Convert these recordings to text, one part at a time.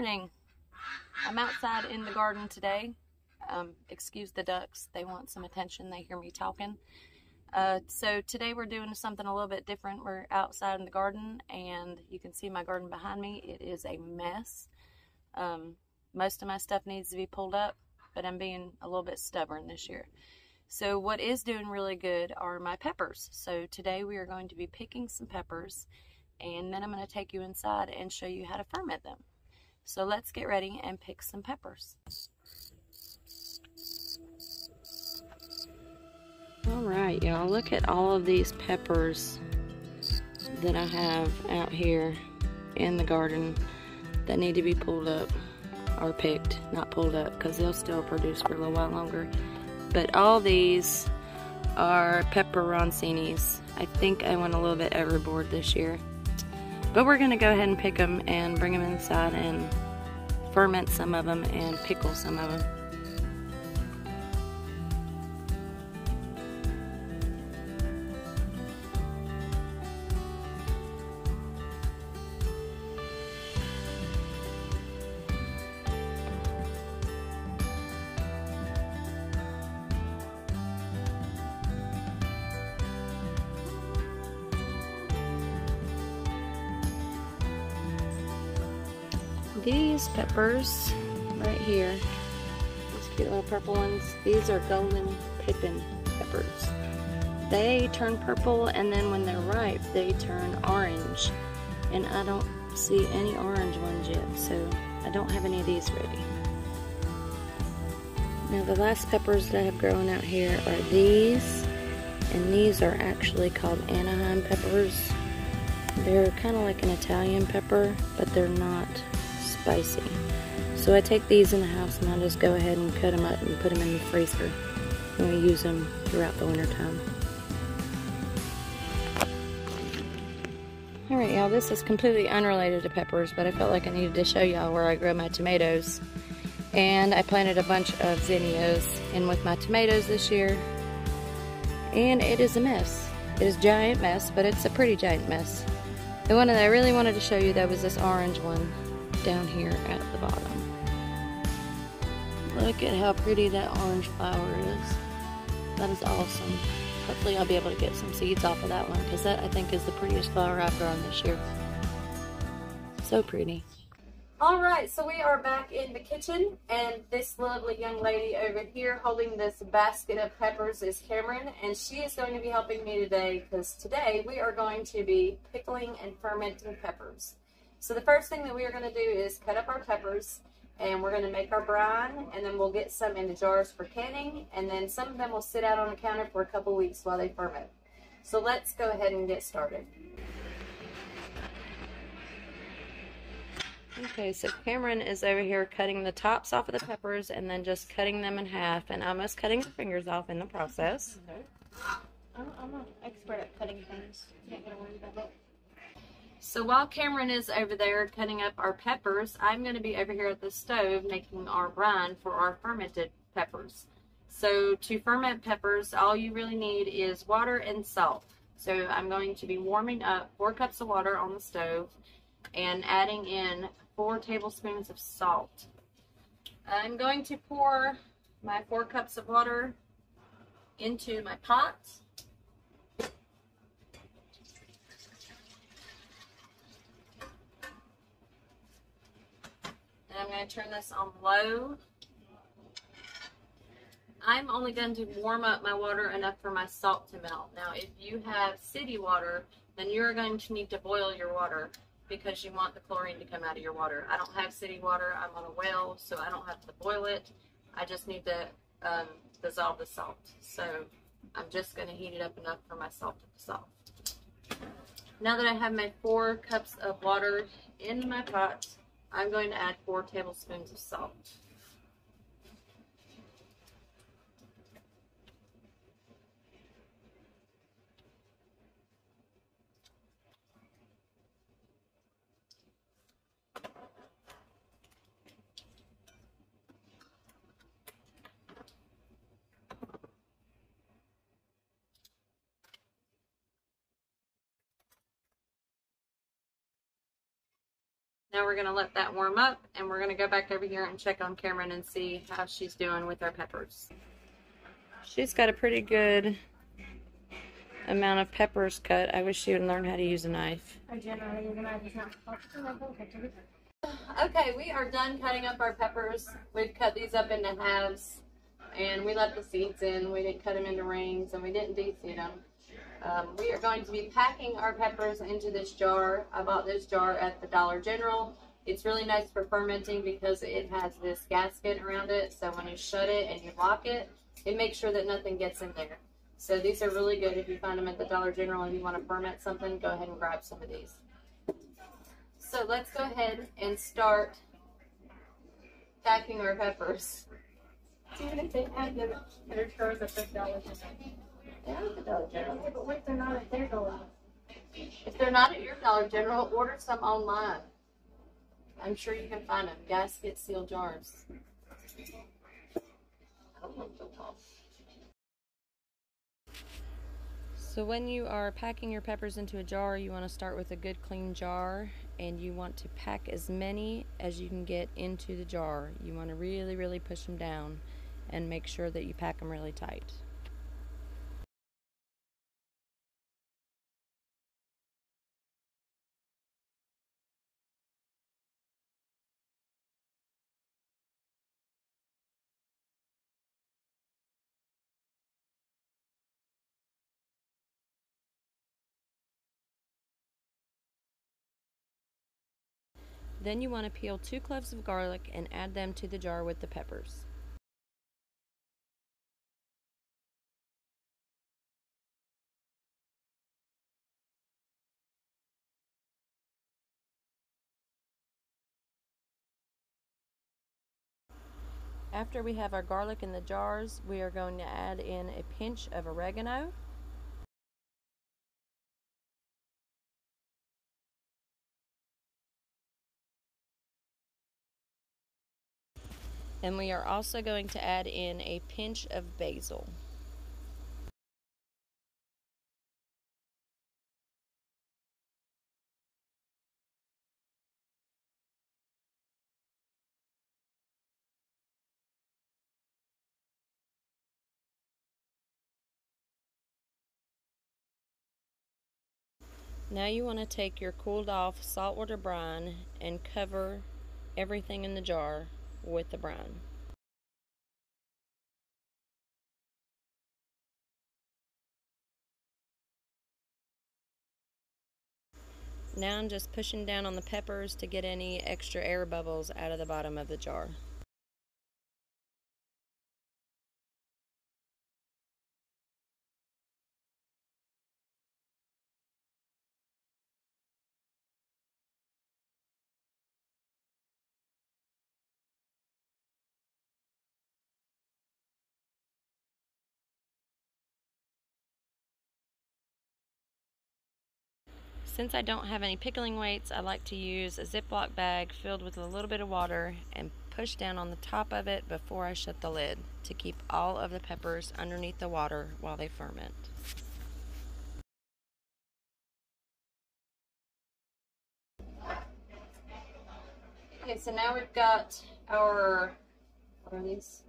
morning. I'm outside in the garden today. Excuse the ducks, they want some attention, they hear me talking. So today we're doing something a little bit different. We're outside in the garden and you can see my garden behind me. It is a mess. Most of my stuff needs to be pulled up, but I'm being a little bit stubborn this year. So what is doing really good are my peppers. So today we are going to be picking some peppers, and then I'm going to take you inside and show you how to ferment them. So let's get ready and pick some peppers. Alright y'all, look at all of these peppers that I have out here in the garden that need to be pulled up, or picked, not pulled up, because they'll still produce for a little while longer. But all these are pepperoncinis. I think I went a little bit overboard this year. But we're going to go ahead and pick them and bring them inside and ferment some of them and pickle some of them. These peppers right here, these cute little purple ones, these are golden Pippin peppers. They turn purple, and then when they're ripe they turn orange, and I don't see any orange ones yet, so I don't have any of these ready. Now the last peppers that I have growing out here are these, and these are actually called Anaheim Peppers. They're kind of like an Italian pepper, but they're not spicy. So I take these in the house and I just go ahead and cut them up and put them in the freezer, and we use them throughout the winter time. Alright y'all, this is completely unrelated to peppers, but I felt like I needed to show y'all where I grow my tomatoes. And I planted a bunch of zinnias in with my tomatoes this year, and it is a mess. It is a giant mess, but it's a pretty giant mess. The one that I really wanted to show you though was this orange one down here at the bottom. Look at how pretty that orange flower is. That is awesome. Hopefully I'll be able to get some seeds off of that one, because that I think is the prettiest flower I've grown this year. So pretty. Alright, so we are back in the kitchen, and this lovely young lady over here holding this basket of peppers is Cameron, and she is going to be helping me today, because today we are going to be pickling and fermenting peppers. So the first thing that we are going to do is cut up our peppers, and we're going to make our brine, and then we'll get some into jars for canning, and then some of them will sit out on the counter for a couple weeks while they ferment. So let's go ahead and get started. Okay, so Cameron is over here cutting the tops off of the peppers and then just cutting them in half, and almost cutting her fingers off in the process. I'm an expert at cutting things. Can't get worried about it. So while Cameron is over there cutting up our peppers, I'm going to be over here at the stove making our brine for our fermented peppers. So to ferment peppers, all you really need is water and salt. So I'm going to be warming up 4 cups of water on the stove and adding in 4 tablespoons of salt. I'm going to pour my 4 cups of water into my pot. And I'm going to turn this on low. I'm only going to warm up my water enough for my salt to melt. Now, if you have city water, then you're going to need to boil your water, because you want the chlorine to come out of your water. I don't have city water. I'm on a well, so I don't have to boil it. I just need to dissolve the salt. So I'm just going to heat it up enough for my salt to dissolve. Now that I have my 4 cups of water in my pot, I'm going to add 4 tablespoons of salt. Now now we're going to let that warm up, and we're going to go back over here and check on Cameron and see how she's doing with our peppers. She's got a pretty good amount of peppers cut. I wish she would learn how to use a knife. I generally use a knife. It's not. Okay, we are done cutting up our peppers. We've cut these up into halves, and we left the seeds in. We didn't cut them into rings, and we didn't de-seed them. We are going to be packing our peppers into this jar. I bought this jar at the Dollar General. It's really nice for fermenting because it has this gasket around it, so when you shut it and you lock it, it makes sure that nothing gets in there. So these are really good if you find them at the Dollar General and you want to ferment something. Go ahead and grab some of these. So let's go ahead and start packing our peppers. Even if they have the better stores at the Dollar General. Yeah, at the Dollar General. Yeah, but what if they're not at their Dollar? If they're not at your Dollar General, order some online. I'm sure you can find them. Gasket sealed jars. So when you are packing your peppers into a jar, you want to start with a good clean jar, and you want to pack as many as you can get into the jar. You want to really, really push them down and make sure that you pack them really tight. Then you want to peel 2 cloves of garlic and add them to the jar with the peppers. After we have our garlic in the jars, we are going to add in a pinch of oregano. And we are also going to add in a pinch of basil. Now you want to take your cooled off saltwater brine and cover everything in the jar with the brine. Now I'm just pushing down on the peppers to get any extra air bubbles out of the bottom of the jar. Since I don't have any pickling weights, I like to use a Ziploc bag filled with a little bit of water and push down on the top of it before I shut the lid to keep all of the peppers underneath the water while they ferment. Okay, so now we've got our, what are these?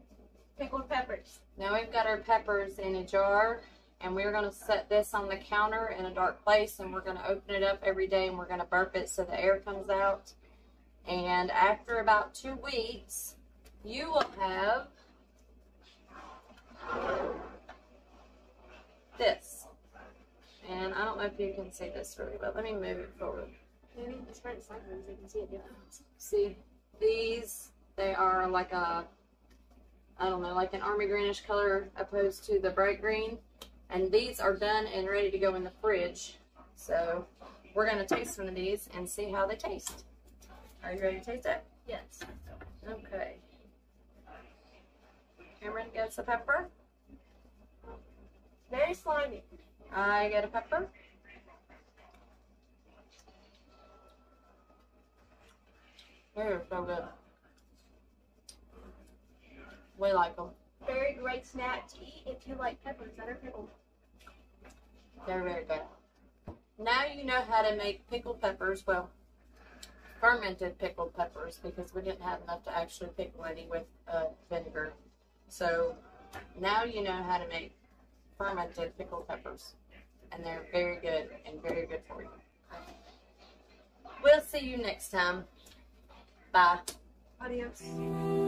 Pickled peppers. Now we've got our peppers in a jar, and we're going to set this on the counter in a dark place, and we're going to open it up every day, and we're going to burp it so the air comes out. And after about 2 weeks, you will have this. And I don't know if you can see this really well. Let me move it forward. Maybe it's right sideways so you can see it. Yeah. See, these, they are like a, I don't know, like an army greenish color opposed to the bright green. And these are done and ready to go in the fridge. So we're going to taste some of these and see how they taste. Are you ready to taste it? Yes. Okay. Cameron gets a pepper. Very slimy. I get a pepper. They're so good. We like them. Very great snack to eat if you like peppers that are pickled. They're very good. Now you know how to make pickled peppers. Well, fermented pickled peppers because we didn't have enough to actually pickle any with vinegar. So now you know how to make fermented pickled peppers, and they're very good and very good for you. We'll see you next time. Bye. Adios.